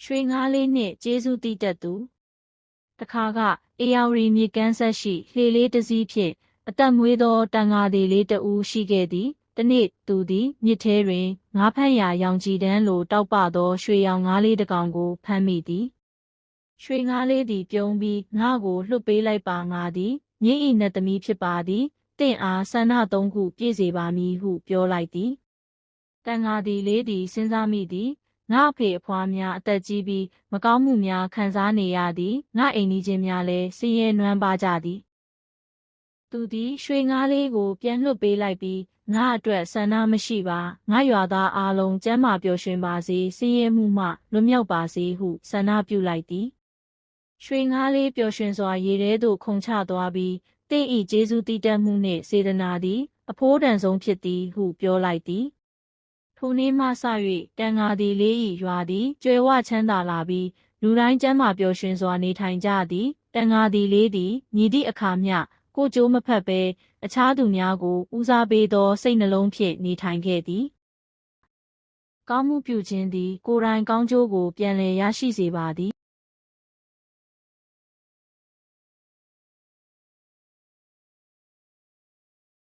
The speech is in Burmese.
ရွှေငါးလေးနှင့်ကျေးဇူးတည်တတ်သူတခါကအေယာဝတီမြစ်ကမ်းဆက်ရှိလှေလေးတစ်စီးဖြင့်အသက်မွေးသောတန်ဃာသည်လေးတဦးရှိခဲ့သည်တနေ့သူသည်မြစ်ထဲတွင်ငါးဖမ်းရာရောင်ကြည်တန်းလိုတောက်ပသောရွှေရောင်ငါးလေးတစ်ကောင်ကိုဖမ်းမိသည်ရွှေငါးလေးသည်ပြုံးပြီးငါ့ကိုလွှတ်ပေးလိုက်ပါငါသည်မြင့်ဤနတ်သမီးဖြစ်ပါသည်တင့်အားဆန္ဒသုံးခုပြည့်စေပါမည်ဟုပြောလိုက်သည်တန်ဃာသည်လေးသည်စဉ်းစားမိသည်ငါအဖေအဖွားများအသက်ကြီးပြီးမကောင်းမှုများခံစားနေရသည်ငါအိမ်နီးချင်းများလည်းဆင်းရဲနွမ်းပါကြသည်သူသည်ရွှေငါးလေးကိုပြန်လွှတ်ပေးလိုက်ပြီးငါအတွက်ဆန္ဒမရှိပါငါရွာသားအားလုံးကျမ်းမာပျော်ရွှင်ပါစေဆင်းရဲမှုမှလွတ်မြောက်ပါစေဟုဆန္ဒပြုလိုက်သည်ရွှေငါးလေးပျော်ရွှင်စွာရေထဲသို့ခုန်ချသွားပြီးတင့်ဤကျေးဇူးတည်တတ်မှုနှင့်စေတနာသည်အဖိုးတန်ဆုံးဖြစ်သည်ဟုပြောလိုက်သည်ထိုနေ့မှစ၍တန်ဃာသည်လေးဤရွာသည်ကြွယ်ဝချမ်းသာလာပြီးလူတိုင်းကျမ်းမာပျော်ရွှင်စွာနေထိုင်ကြသည်တန်ဃာသည်လေးသည်ညီသည့်အခါမျှကိုကြိုးမဖက်ဘဲအခြားသူများကိုဦးစားပေးသောစိတ်နှလုံးဖြင့်နေထိုင်ခဲ့သည်ကောင်းမှုပြုခြင်းသည်ကိုယ်တိုင်ကောင်းကျိုးကိုပြန်လည်ရရှိစေပါသည်